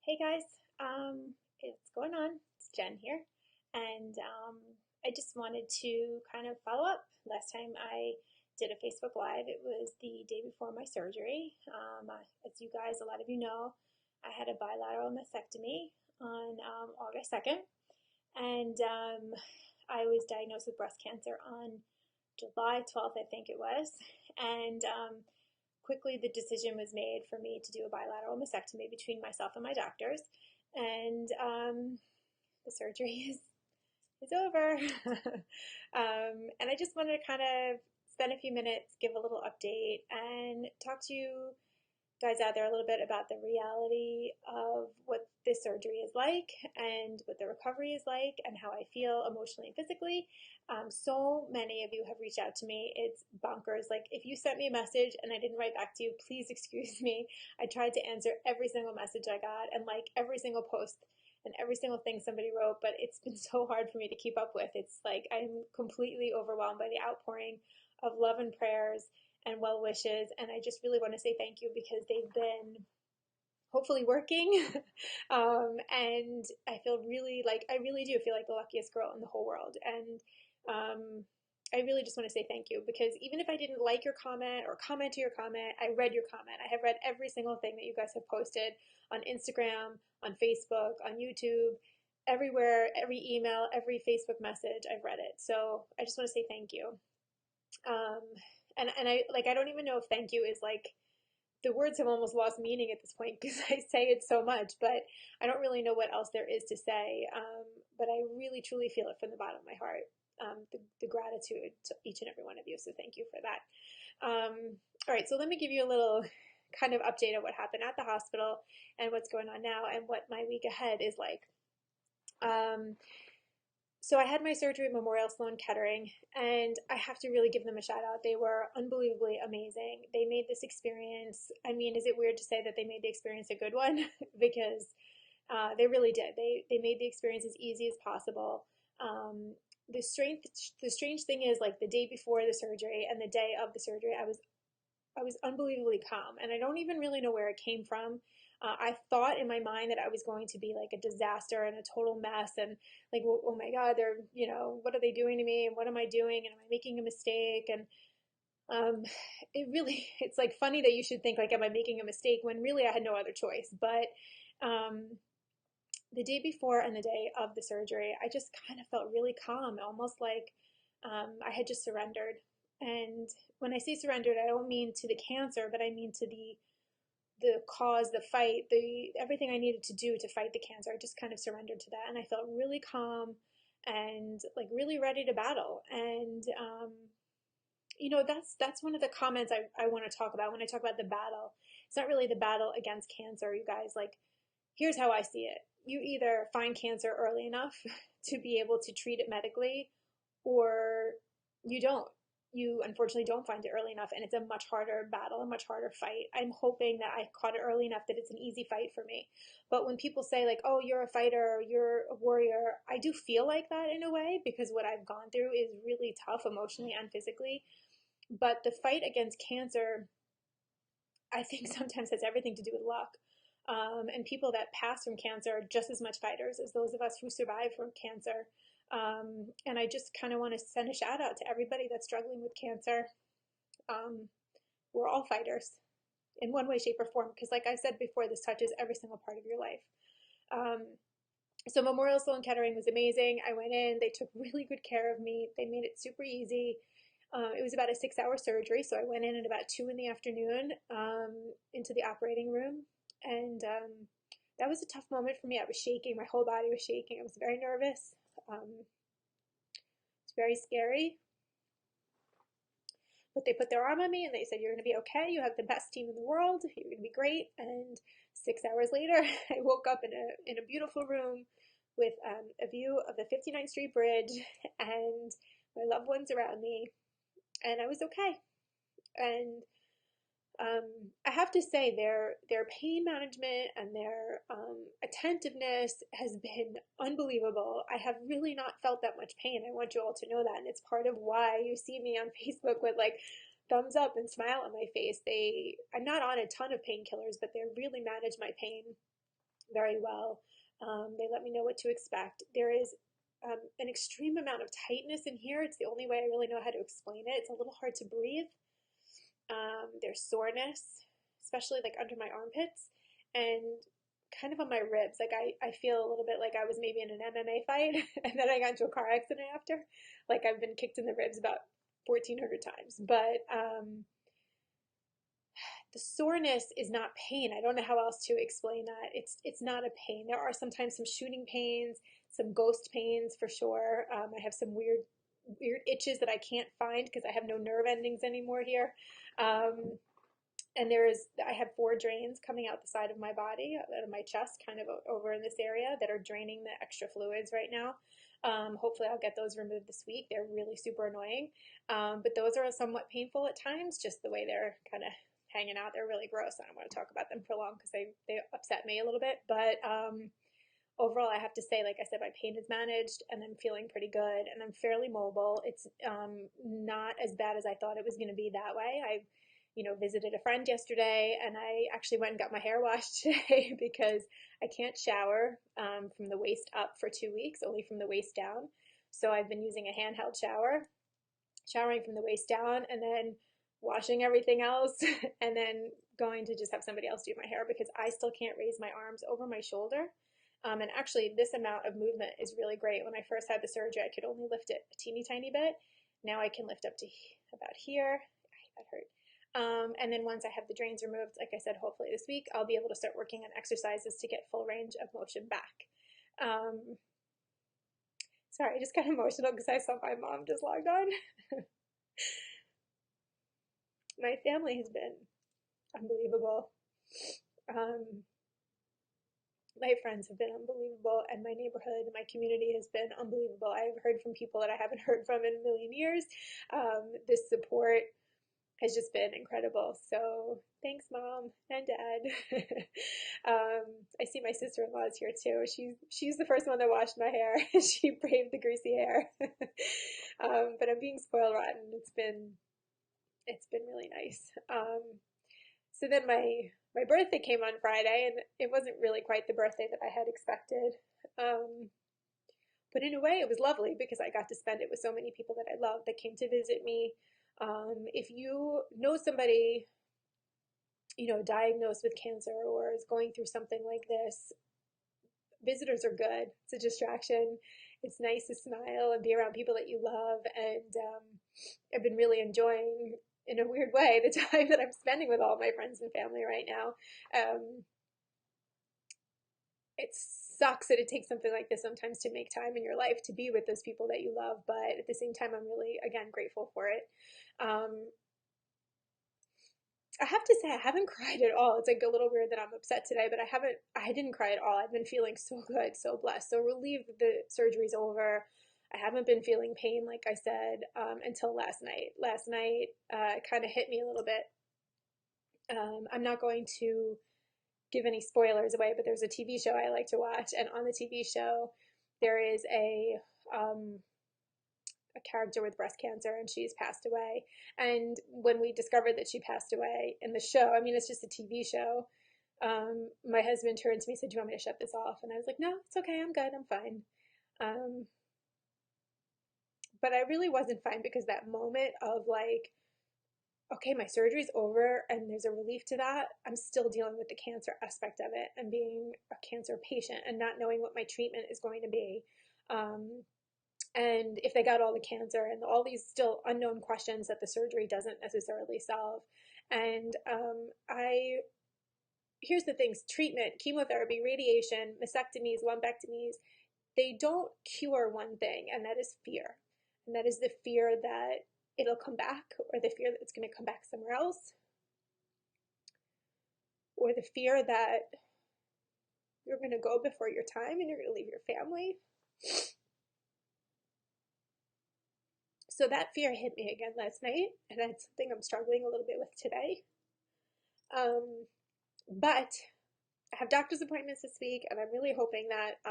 Hey guys, it's going on? It's Jen here, and I just wanted to kind of follow up. Last time I did a Facebook Live, it was the day before my surgery. As you guys, a lot of you know, I had a bilateral mastectomy on August 2nd, and I was diagnosed with breast cancer on July 12th, I think it was, and quickly the decision was made for me to do a bilateral mastectomy between myself and my doctors, and the surgery is over. And I just wanted to kind of spend a few minutes, give a little update, and talk to you guys out there a little bit about the reality of what this surgery is like and what the recovery is like and how I feel emotionally and physically. So many of you have reached out to me. It's bonkers. Like, if you sent me a message and I didn't write back to you, please excuse me. I tried to answer every single message I got and like every single post and every single thing somebody wrote, but it's been so hard for me to keep up with. It's like I'm completely overwhelmed by the outpouring of love and prayers and well wishes. And I just really want to say thank you because they've been hopefully working. And I feel really like, I really do feel like the luckiest girl in the whole world. And I really just want to say thank you because even if I didn't like your comment or comment to your comment, I read your comment. I have read every single thing that you guys have posted on Instagram, on Facebook, on YouTube, everywhere, every email, every Facebook message. I've read it. So I just want to say thank you. Um, and I don't even know if thank you is like the words have almost lost meaning at this point because I say it so much, but I don't really know what else there is to say. But I really truly feel it from the bottom of my heart. The gratitude to each and every one of you. So thank you for that. All right, so let me give you a little kind of update on what happened at the hospital and what's going on now and what my week ahead is like. So I had my surgery at Memorial Sloan Kettering, and I have to really give them a shout out. They were unbelievably amazing. They made this experience, I mean, is it weird to say that they made the experience a good one? Because they really did. They made the experience as easy as possible. The strange thing is, like, the day before the surgery and the day of the surgery, I was unbelievably calm, and I don't even really know where it came from. I thought in my mind that I was going to be like a disaster and a total mess, and like, oh my God, they're, what are they doing to me, and what am I doing, and am I making a mistake? And it's like funny that you should think like, am I making a mistake, when really I had no other choice. But the day before and the day of the surgery, I just kind of felt really calm, almost like I had just surrendered. And when I say surrendered, I don't mean to the cancer, but I mean to the cause, the fight, the everything I needed to do to fight the cancer. I just kind of surrendered to that, and I felt really calm and like really ready to battle. And that's one of the comments I want to talk about when I talk about the battle. It's not really the battle against cancer, you guys. Like, here's how I see it. You either find cancer early enough to be able to treat it medically, or you don't. You unfortunately don't find it early enough, and it's a much harder battle, a much harder fight. I'm hoping that I caught it early enough that it's an easy fight for me. But when people say like, oh, you're a fighter, you're a warrior, I do feel like that in a way because what I've gone through is really tough emotionally and physically. But the fight against cancer, I think sometimes has everything to do with luck. And people that pass from cancer are just as much fighters as those of us who survive from cancer. And I just kind of want to send a shout out to everybody that's struggling with cancer. We're all fighters in one way, shape, or form, because like I said before, this touches every single part of your life. So Memorial Sloan Kettering was amazing. I went in, they took really good care of me. They made it super easy. It was about a 6-hour surgery, so I went in at about 2 in the afternoon into the operating room, and that was a tough moment for me. I was shaking, my whole body was shaking. I was very nervous. It's very scary. But they put their arm on me and they said, you're going to be okay. You have the best team in the world. You're going to be great. And 6 hours later, I woke up in a beautiful room with a view of the 59th Street Bridge and my loved ones around me. And I was okay. And I have to say their pain management and their attentiveness has been unbelievable. I have really not felt that much pain. I want you all to know that, and it's part of why you see me on Facebook with like thumbs up and smile on my face. I'm not on a ton of painkillers, but they really manage my pain very well. They let me know what to expect. There is an extreme amount of tightness in here. It's the only way I really know how to explain it. It's a little hard to breathe. There's soreness, especially like under my armpits and kind of on my ribs. Like I feel a little bit like I was maybe in an MMA fight and then I got into a car accident after. Like I've been kicked in the ribs about 1,400 times. But the soreness is not pain. I don't know how else to explain that. It's not a pain. There are sometimes some shooting pains, some ghost pains for sure. I have some weird itches that I can't find because I have no nerve endings anymore here. And I have 4 drains coming out the side of my body, out of my chest, kind of over in this area that are draining the extra fluids right now. Hopefully I'll get those removed this week. They're really super annoying. But those are somewhat painful at times, just the way they're kind of hanging out. They're really gross. I don't want to talk about them for long because they upset me a little bit. But overall, I have to say, like I said, my pain is managed and I'm feeling pretty good and I'm fairly mobile. It's not as bad as I thought it was going to be that way. I visited a friend yesterday and I actually went and got my hair washed today because I can't shower from the waist up for 2 weeks, only from the waist down. So I've been using a handheld shower, showering from the waist down and then washing everything else and then going to just have somebody else do my hair because I still can't raise my arms over my shoulder. And actually this amount of movement is really great. When I first had the surgery, I could only lift it a teeny tiny bit. Now I can lift up to about here. That hurt. And then once I have the drains removed, like I said, hopefully this week, I'll be able to start working on exercises to get full range of motion back. Sorry, I just got emotional because I saw my mom just logged on. My family has been unbelievable. My friends have been unbelievable, and my neighborhood, my community has been unbelievable. I've heard from people that I haven't heard from in a million years. This support has just been incredible. So thanks, Mom and Dad. I see my sister-in-law is here too. She's the first one that washed my hair. She braved the greasy hair. But I'm being spoiled rotten. It's been really nice. So then my birthday came on Friday, and it wasn't really quite the birthday that I had expected. But in a way, it was lovely because I got to spend it with so many people that I love that came to visit me. If you know somebody, diagnosed with cancer or is going through something like this, visitors are good. It's a distraction. It's nice to smile and be around people that you love. And I've been really enjoying, in a weird way, the time that I'm spending with all my friends and family right now. It sucks that it takes something like this sometimes to make time in your life to be with those people that you love, but at the same time, I'm really, again, grateful for it. I have to say I haven't cried at all. It's like a little weird that I'm upset today, but I didn't cry at all. I've been feeling so good, so blessed, so relieved that the surgery's over. I haven't been feeling pain, like I said, until last night. Last night kind of hit me a little bit. I'm not going to give any spoilers away, but there's a TV show I like to watch, and on the TV show, there is a character with breast cancer, and she's passed away. And when we discovered that she passed away in the show, I mean, it's just a TV show. My husband turned to me and said, "Do you want me to shut this off?" And I was like, "No, it's okay. I'm good. I'm fine." But I really wasn't fine because that moment of like, okay, my surgery's over and there's a relief to that. I'm still dealing with the cancer aspect of it and being a cancer patient and not knowing what my treatment is going to be. And if they got all the cancer and all these still unknown questions that the surgery doesn't necessarily solve. And here's the things: treatment, chemotherapy, radiation, mastectomies, lumpectomies, they don't cure one thing, and that is fear. And that is the fear that it'll come back, or the fear that it's going to come back somewhere else, or the fear that you're going to go before your time and you're going to leave your family. So that fear hit me again last night, and that's something I'm struggling a little bit with today. But I have doctor's appointments this week, and I'm really hoping that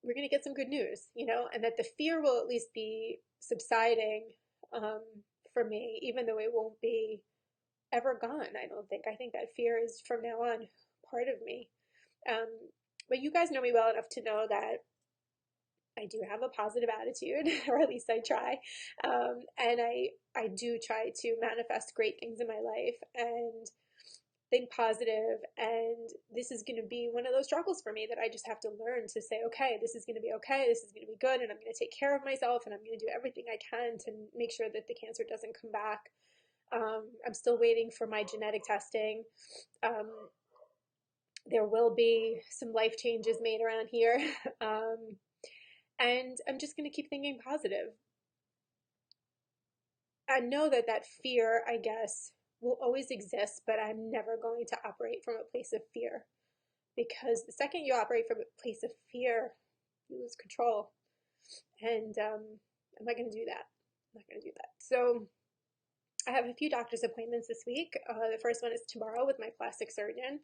we're going to get some good news, and that the fear will at least be subsiding for me, even though it won't be ever gone, I don't think. I think that fear is from now on part of me. Um, but you guys know me well enough to know that I do have a positive attitude, or at least I try. And I do try to manifest great things in my life and think positive. And this is going to be one of those struggles for me that I just have to learn to say, okay, this is going to be okay. This is going to be good. And I'm going to take care of myself, and I'm going to do everything I can to make sure that the cancer doesn't come back. I'm still waiting for my genetic testing. Um, there will be some life changes made around here. Um, and I'm just going to keep thinking positive. I know that that fear, I guess, will always exist, but I'm never going to operate from a place of fear, because the second you operate from a place of fear, you lose control. And I'm not going to do that. I'm not going to do that. So I have a few doctor's appointments this week. The first one is tomorrow with my plastic surgeon.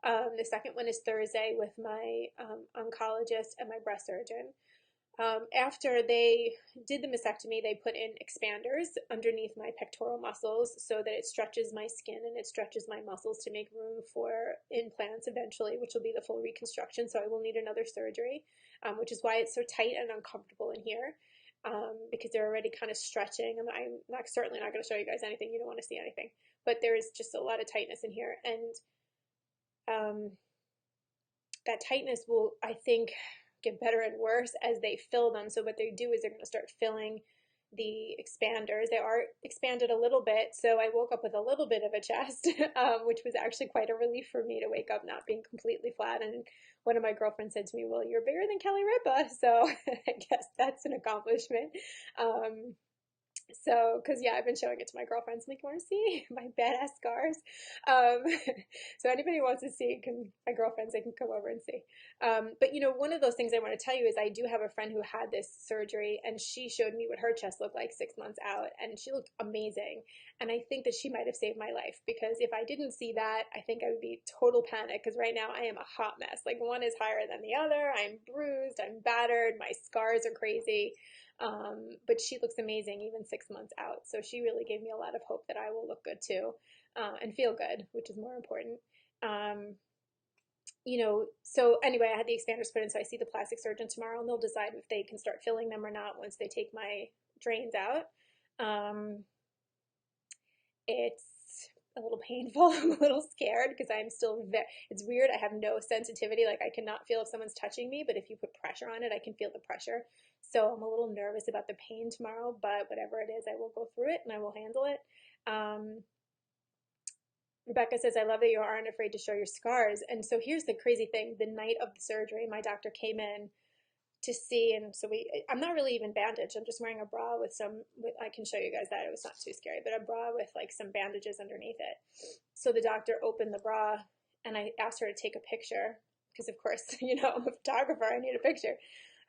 The second one is Thursday with my oncologist and my breast surgeon. After they did the mastectomy, they put in expanders underneath my pectoral muscles so that it stretches my skin and it stretches my muscles to make room for implants eventually, which will be the full reconstruction. So I will need another surgery, which is why it's so tight and uncomfortable in here, because they're already kind of stretching. I'm not, certainly not going to show you guys anything. You don't want to see anything. But there is just a lot of tightness in here. And that tightness will, I think, get better and worse as they fill them. So what they do is they're going to start filling the expanders. They are expanded a little bit, so I woke up with a little bit of a chest, which was actually quite a relief for me to wake up not being completely flat. And one of my girlfriends said to me, well, you're bigger than Kelly Ripa, so I guess that's an accomplishment. So, because yeah, I've been showing it to my girlfriends. I'm like, you want to see my badass scars? So anybody who wants to see, my girlfriends, they can come over and see. But you know, one of those things I want to tell you is I do have a friend who had this surgery, and she showed me what her chest looked like 6 months out, and she looked amazing. And I think that she might have saved my life, because if I didn't see that, I think I would be total panic, because right now I am a hot mess. Like, one is higher than the other. I'm bruised, I'm battered, my scars are crazy. But she looks amazing even 6 months out. So she really gave me a lot of hope that I will look good too, and feel good, which is more important. You know, so anyway, I had the expanders put in, so I see the plastic surgeon tomorrow, and they'll decide if they can start filling them or not once they take my drains out. It's a little painful. I'm a little scared because I'm still it's weird. I have no sensitivity. Like, I cannot feel if someone's touching me, but if you put pressure on it, I can feel the pressure. So I'm a little nervous about the pain tomorrow, but whatever it is, I will go through it and I will handle it. Rebecca says, I love that you aren't afraid to show your scars. And so here's the crazy thing. The night of the surgery, my doctor came in to see, and so I'm not really even bandaged. I'm just wearing a bra with I can show you guys that. It was not too scary, but a bra with like some bandages underneath it. So the doctor opened the bra, and I asked her to take a picture, because of course, you know, I'm a photographer, I need a picture.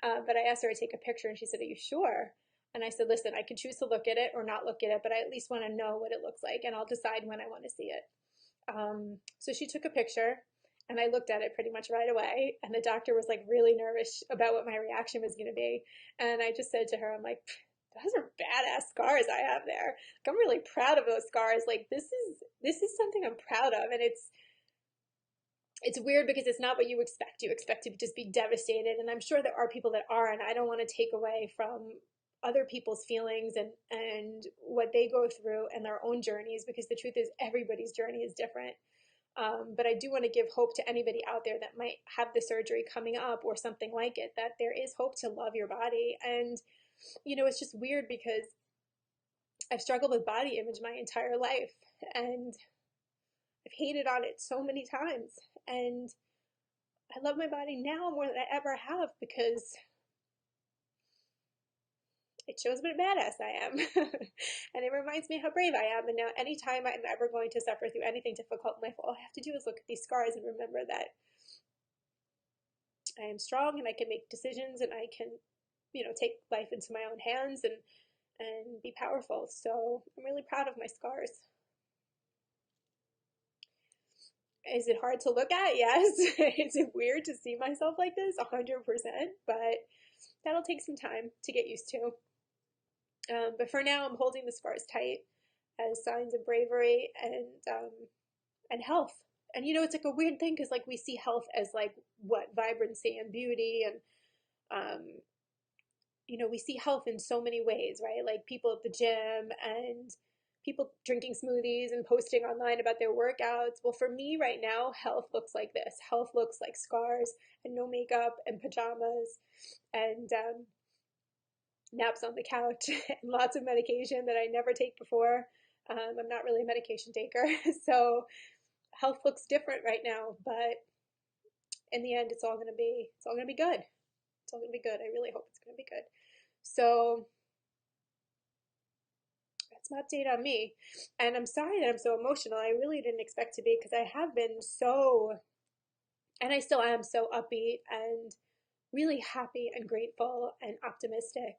But I asked her to take a picture, and she said, are you sure? And I said, listen, I can choose to look at it or not look at it, but I at least want to know what it looks like, and I'll decide when I want to see it. So she took a picture, and I looked at it pretty much right away, and the doctor was like really nervous about what my reaction was going to be. And I just said to her, I'm like, those are badass scars I have there. Like, I'm really proud of those scars. Like, this is something I'm proud of. And it's weird because it's not what you expect. You expect to just be devastated. And I'm sure there are people that are, and I don't want to take away from other people's feelings and what they go through and their own journeys, because the truth is everybody's journey is different. But I do want to give hope to anybody out there that might have the surgery coming up or something like it, that there is hope to love your body. And, you know, it's just weird because I've struggled with body image my entire life, and I've hated on it so many times. And I love my body now more than I ever have, because it shows what a badass I am. And it reminds me how brave I am. And now anytime I'm ever going to suffer through anything difficult in life, all I have to do is look at these scars and remember that I am strong, and I can make decisions, and I can, you know, take life into my own hands and be powerful. So I'm really proud of my scars. Is it hard to look at? Yes. Is it weird to see myself like this? 100%. But that'll take some time to get used to. But for now, I'm holding the scars tight as signs of bravery and health. And it's like a weird thing because like we see health as like what vibrancy and beauty and um, we see health in so many ways, right? Like people at the gym and people drinking smoothies and posting online about their workouts. Well, for me right now, health looks like this. Health looks like scars and no makeup and pajamas and naps on the couch and lots of medication that I never take before. I'm not really a medication taker, so health looks different right now, but in the end, it's all gonna be good. It's all gonna be good. I really hope it's gonna be good. So that's my update on me. And I'm sorry that I'm so emotional. I really didn't expect to be because I have been so, and I still am so upbeat and really happy and grateful and optimistic.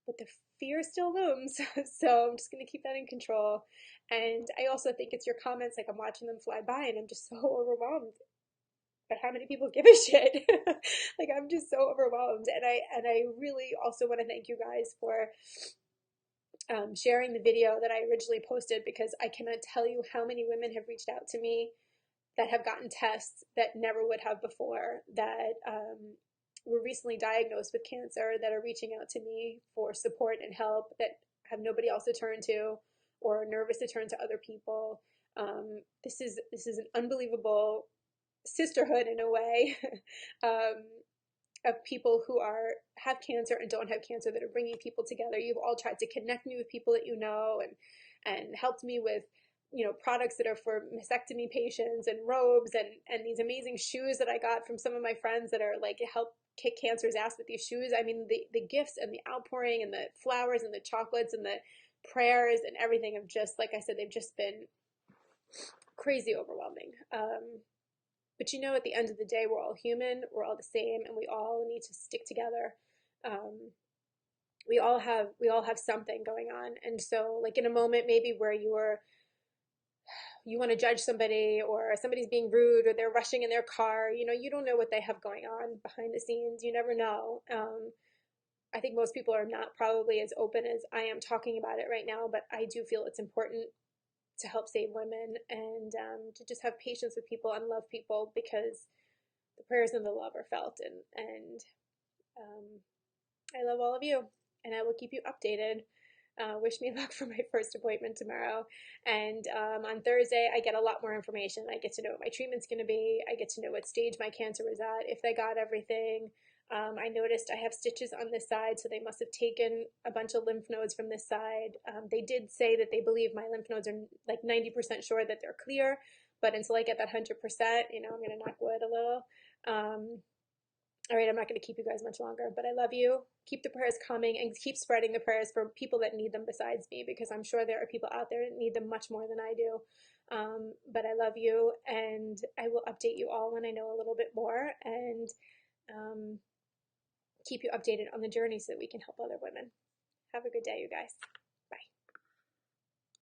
But the fear still looms. So I'm just going to keep that in control. And I also think it's your comments, like I'm watching them fly by and I'm just so overwhelmed by how many people give a shit. Like I'm just so overwhelmed. And I really also want to thank you guys for sharing the video that I originally posted because I cannot tell you how many women have reached out to me that have gotten tests that never would have before, that were recently diagnosed with cancer, that are reaching out to me for support and help, that have nobody else to turn to or are nervous to turn to other people. This is an unbelievable sisterhood in a way. Of people who have cancer and don't have cancer that are bringing people together. You've all tried to connect me with people that you know and helped me with products that are for mastectomy patients and robes and these amazing shoes that I got from some of my friends that are like help kick cancer's ass with these shoes. I mean the gifts and the outpouring and the flowers and the chocolates and the prayers and everything have just, like I said, they've just been crazy overwhelming. But at the end of the day, we're all human, we're all the same, and we all need to stick together. We all have something going on, and so like in a moment maybe where you want to judge somebody or somebody's being rude or they're rushing in their car, you don't know what they have going on behind the scenes. You never know. I think most people are not probably as open as I am talking about it right now, but I do feel it's important to help save women and to just have patience with people and love people because the prayers and the love are felt. And I love all of you, and I will keep you updated. Wish me luck for my first appointment tomorrow. And on Thursday, I get a lot more information. I get to know what my treatment's going to be. I get to know what stage my cancer was at, if they got everything. I noticed I have stitches on this side, so they must have taken a bunch of lymph nodes from this side. They did say that they believe my lymph nodes are like 90% sure that they're clear, but until I get that 100%, I'm going to knock wood a little. All right, I'm not going to keep you guys much longer, but I love you. Keep the prayers coming and keep spreading the prayers for people that need them besides me, because I'm sure there are people out there that need them much more than I do. But I love you, and I will update you all when I know a little bit more, and keep you updated on the journey so that we can help other women. Have a good day, you guys.